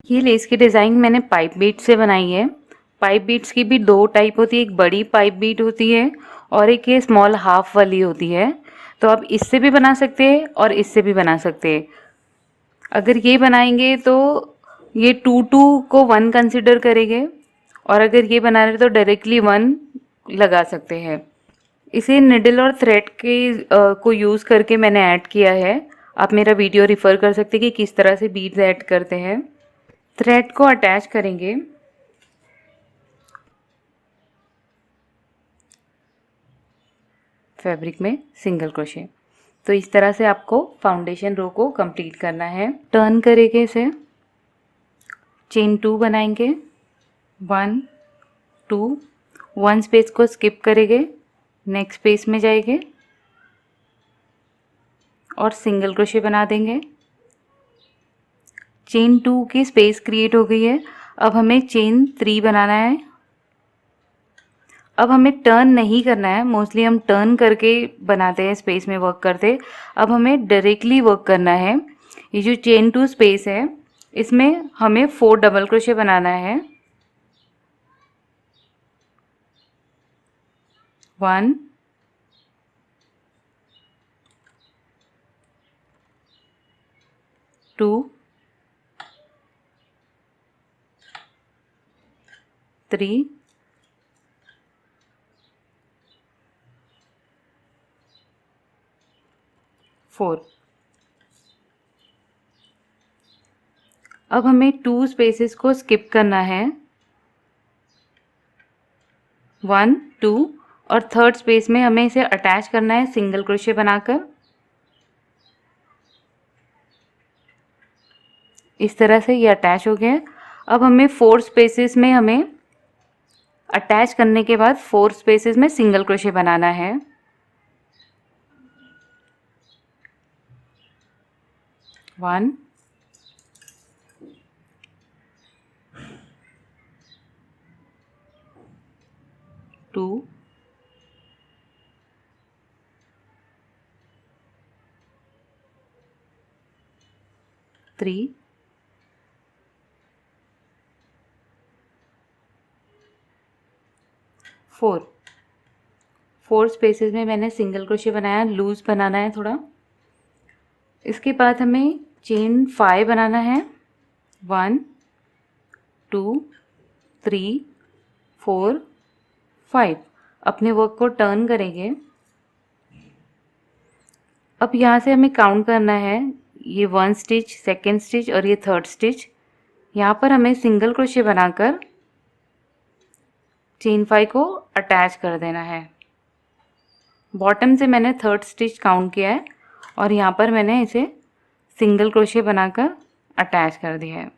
ये लेस की डिज़ाइन मैंने पाइप बीट से बनाई है। पाइप बीट्स की भी दो टाइप होती है, एक बड़ी पाइप बीट होती है और एक ये स्मॉल हाफ वाली होती है। तो आप इससे भी बना सकते हैं और इससे भी बना सकते हैं। अगर ये बनाएंगे तो ये 2 को 1 कंसिडर करेंगे और अगर ये बना रहे तो डायरेक्टली 1 लगा सकते हैं। इसे निडल और थ्रेड के को यूज़ करके मैंने ऐड किया है। आप मेरा वीडियो रिफ़र कर सकते हैं कि किस तरह से बीड्स ऐड करते हैं। थ्रेड को अटैच करेंगे। फैब्रिक में सिंगल क्रोशे। तो इस तरह से आपको फाउंडेशन रो को कंप्लीट करना है। टर्न करेंगे इसे, चेन 2 बनाएंगे, 1 2, 1 स्पेस को स्किप करेंगे, नेक्स्ट स्पेस में जाएंगे और सिंगल क्रोशे बना देंगे। चेन 2 की स्पेस क्रिएट हो गई है। अब हमें चेन 3 बनाना है। अब हमें टर्न नहीं करना है, मोस्टली हम टर्न करके बनाते हैं, स्पेस में वर्क करते। अब हमें डायरेक्टली वर्क करना है। ये जो चेन 2 स्पेस है इसमें हमें 4 डबल क्रोशे बनाना है। 1 2 3 4। अब हमें 2 स्पेसेस को स्किप करना है, 1 2, और थर्ड स्पेस में हमें इसे अटैच करना है सिंगल क्रोशे बनाकर। इस तरह से ये अटैच हो गया है। अब हमें 4 स्पेसेस में हमें अटैच करने के बाद 4 स्पेसेस में सिंगल क्रोशे बनाना है। 1 2 3 4। 4 स्पेसेस में मैंने सिंगल क्रोशे बनाया, लूज बनाना है थोड़ा। इसके बाद हमें चेन 5 बनाना है, 1 2 3 4 5। अपने वर्क को टर्न करेंगे। अब यहाँ से हमें काउंट करना है, ये 1 स्टिच, सेकेंड स्टिच और ये थर्ड स्टिच। यहाँ पर हमें सिंगल क्रोशे बनाकर चेन 5 को अटैच कर देना है। बॉटम से मैंने थर्ड स्टिच काउंट किया है और यहाँ पर मैंने इसे सिंगल क्रोशे बनाकर अटैच कर दिया है।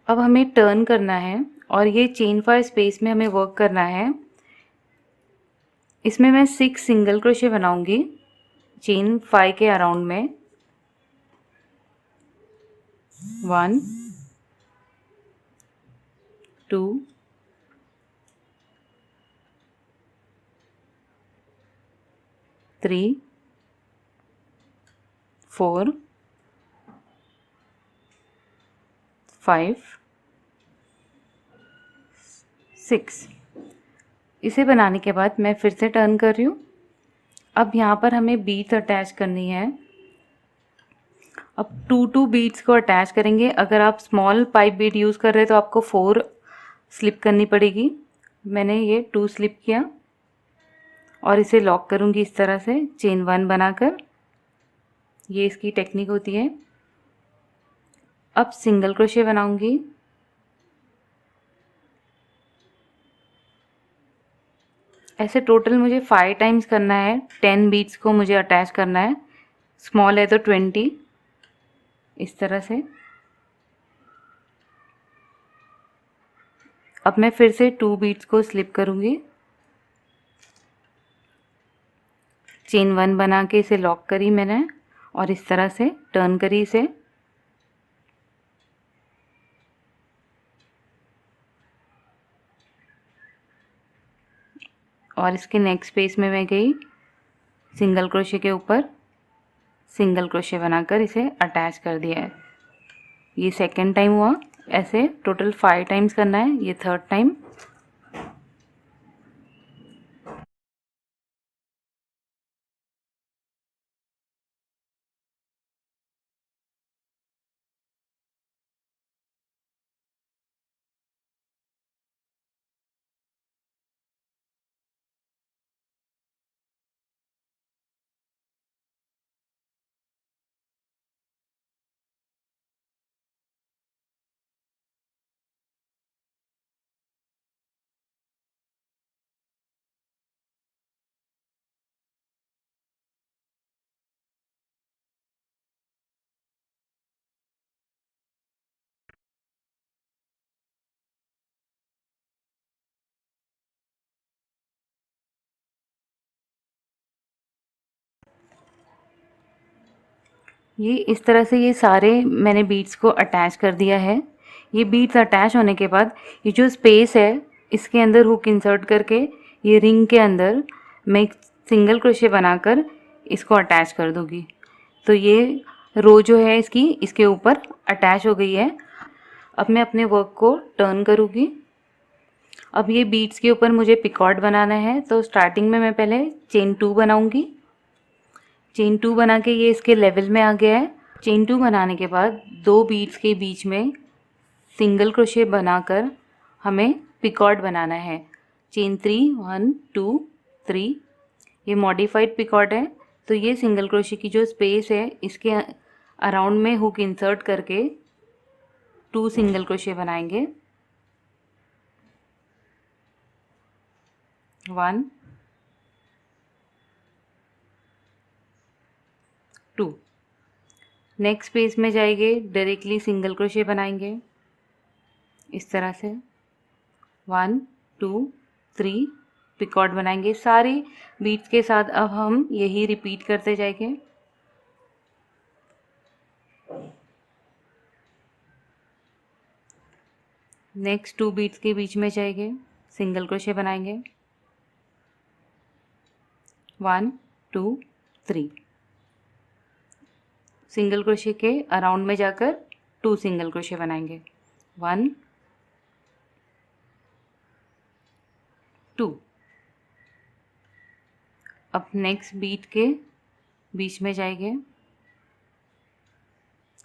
अब हमें टर्न करना है और ये चेन 5 स्पेस में हमें वर्क करना है। इसमें मैं 6 सिंगल क्रोशे बनाऊंगी चेन 5 के अराउंड में। 1 2 3 4 5 6। इसे बनाने के बाद मैं फिर से टर्न कर रही हूँ। अब यहाँ पर हमें बीड्स अटैच करनी है। अब 2 बीड्स को अटैच करेंगे। अगर आप स्मॉल पाइप बीड यूज़ कर रहे हैं तो आपको 4 स्लिप करनी पड़ेगी। मैंने ये 2 स्लिप किया और इसे लॉक करूँगी इस तरह से चेन 1 बनाकर। ये इसकी टेक्निक होती है। अब सिंगल क्रोशे बनाऊँगी। ऐसे टोटल मुझे 5 टाइम्स करना है। 10 बीड्स को मुझे अटैच करना है। स्मॉल है तो 20, इस तरह से। अब मैं फिर से 2 बीड्स को स्लिप करूँगी, चेन 1 बना के इसे लॉक करी मैंने और इस तरह से टर्न करी इसे। और इसके नेक्स्ट स्पेस में मैं गई सिंगल क्रोशे के ऊपर सिंगल क्रोशे बनाकर इसे अटैच कर दिया है। ये सेकेंड टाइम हुआ। ऐसे टोटल 5 टाइम्स करना है, ये थर्ड टाइम। ये इस तरह से ये सारे मैंने बीड्स को अटैच कर दिया है। ये बीड्स अटैच होने के बाद ये जो स्पेस है इसके अंदर हुक इंसर्ट करके ये रिंग के अंदर मैं एक सिंगल क्रोशे बनाकर इसको अटैच कर दूँगी। तो ये रो जो है इसकी इसके ऊपर अटैच हो गई है। अब मैं अपने वर्क को टर्न करूँगी। अब ये बीड्स के ऊपर मुझे पिकॉट बनाना है, तो स्टार्टिंग में मैं पहले चेन 2 बनाऊँगी। चेन 2 बना के ये इसके लेवल में आ गया है। चेन 2 बनाने के बाद 2 बीड्स के बीच में सिंगल क्रोशे बनाकर हमें पिकॉट बनाना है। चेन 3 1 2 3 ये मॉडिफाइड पिकॉट है। तो ये सिंगल क्रोशे की जो स्पेस है इसके अराउंड में हुक इंसर्ट करके 2 सिंगल क्रोशे बनाएंगे। 1 2 नेक्स्ट पेज में जाएंगे, डायरेक्टली सिंगल क्रोशे बनाएंगे इस तरह से। 1 2 3 पिकॉट बनाएंगे। सारी बीट्स के साथ अब हम यही रिपीट करते जाएंगे। नेक्स्ट 2 बीट्स के बीच में जाएंगे, सिंगल क्रोशे बनाएंगे। 1 2 3 सिंगल क्रोशे के अराउंड में जाकर 2 सिंगल क्रोशे बनाएंगे। 1 2 अब नेक्स्ट बीट के बीच में जाएंगे,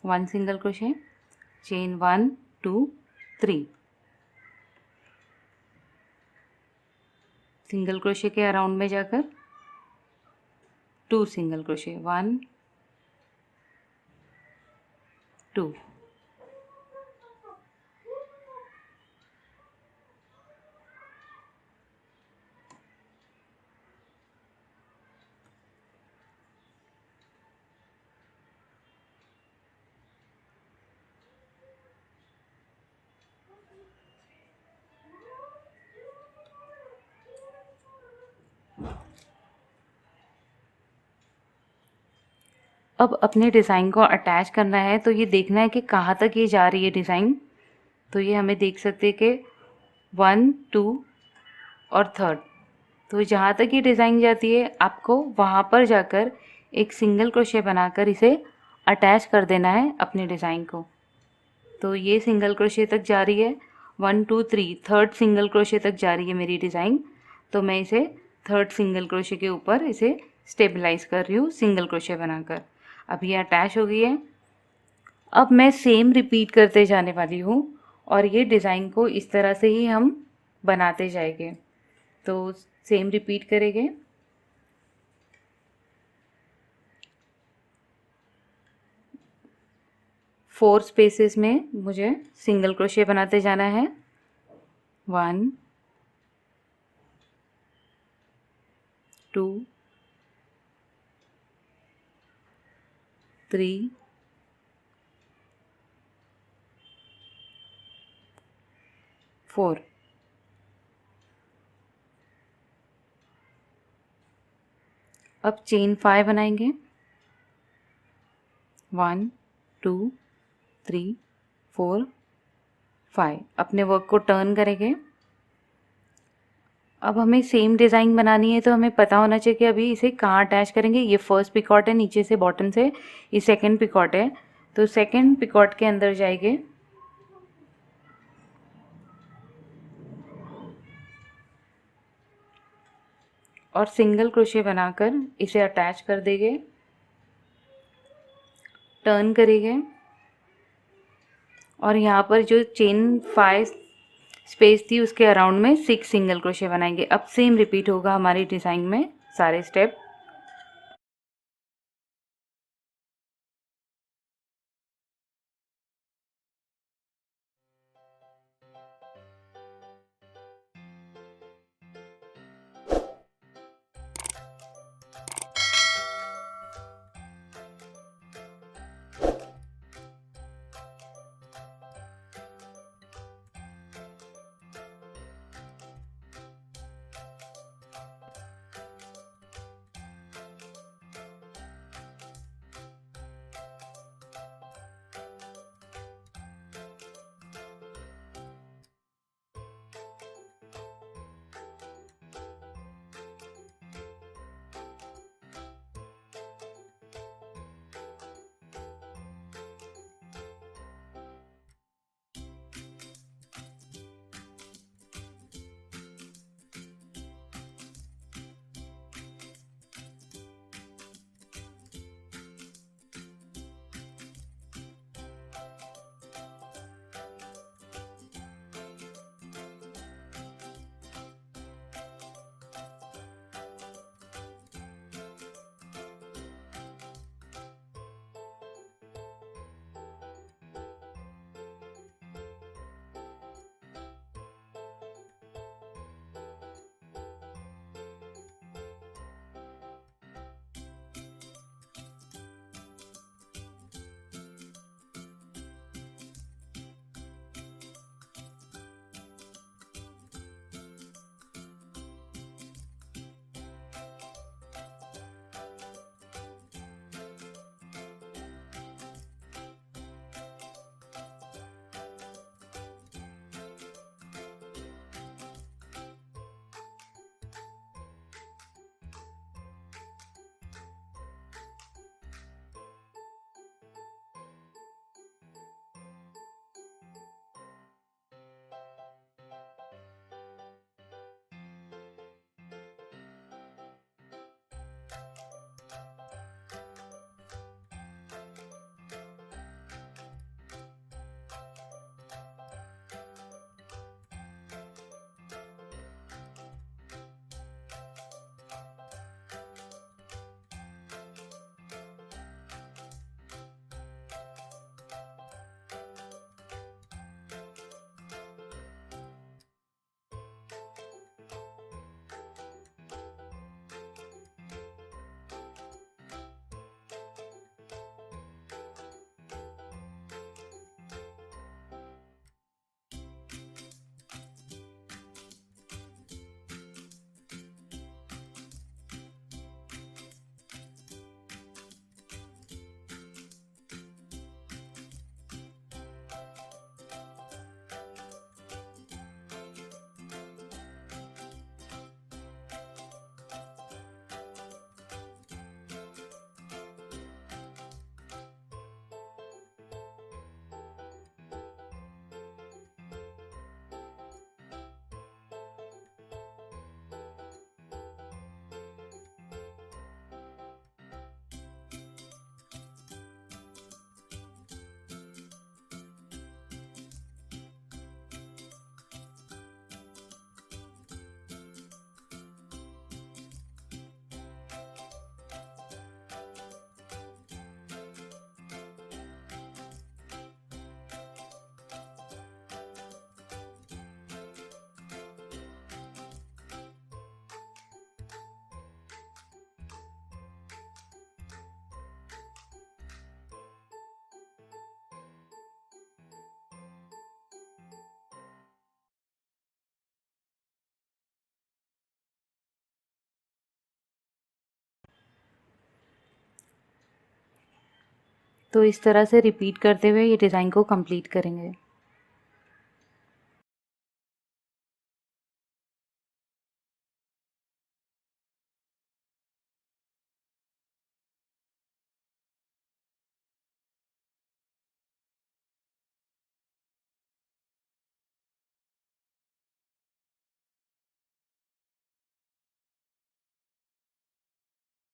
1 single crochet, chain 1 2 3 single crochet के अराउंड में जाकर 2 सिंगल क्रोशे। 1 2 अब अपने डिज़ाइन को अटैच करना है, तो ये देखना है कि कहाँ तक ये जा रही है डिज़ाइन। तो ये हमें देख सकते हैं कि 1 2 और थर्ड, तो जहाँ तक ये डिज़ाइन जाती है आपको वहाँ पर जाकर एक सिंगल क्रोशे बनाकर इसे अटैच कर देना है अपने डिज़ाइन को। तो ये सिंगल क्रोशे तक जा रही है, 1 2 3 थर्ड सिंगल क्रोशे तक जा रही है मेरी डिज़ाइन। तो मैं इसे थर्ड सिंगल क्रोशे के ऊपर इसे स्टेबलाइज़ कर रही हूँ सिंगल क्रोशे बनाकर। अब ये अटैच हो गई है। अब मैं सेम रिपीट करते जाने वाली हूँ और ये डिज़ाइन को इस तरह से ही हम बनाते जाएंगे। तो सेम रिपीट करेंगे। फोर स्पेसेस में मुझे सिंगल क्रोशे बनाते जाना है। 1 2 3 4 अब चेन 5 बनाएंगे। 1 2 3 4 5 अपने वर्क को टर्न करेंगे। अब हमें सेम डिज़ाइन बनानी है, तो हमें पता होना चाहिए कि अभी इसे कहाँ अटैच करेंगे। ये फर्स्ट पिकॉट है, नीचे से बॉटम से ये सेकंड पिकॉट है, तो सेकंड पिकॉट के अंदर जाएंगे और सिंगल क्रोशे बनाकर इसे अटैच कर देंगे, टर्न करेंगे और यहाँ पर जो चेन 5 स्पेस थी उसके अराउंड में 6 सिंगल क्रोशे बनाएंगे। अब सेम रिपीट होगा हमारी डिज़ाइन में सारे स्टेप। तो इस तरह से रिपीट करते हुए ये डिज़ाइन को कंप्लीट करेंगे।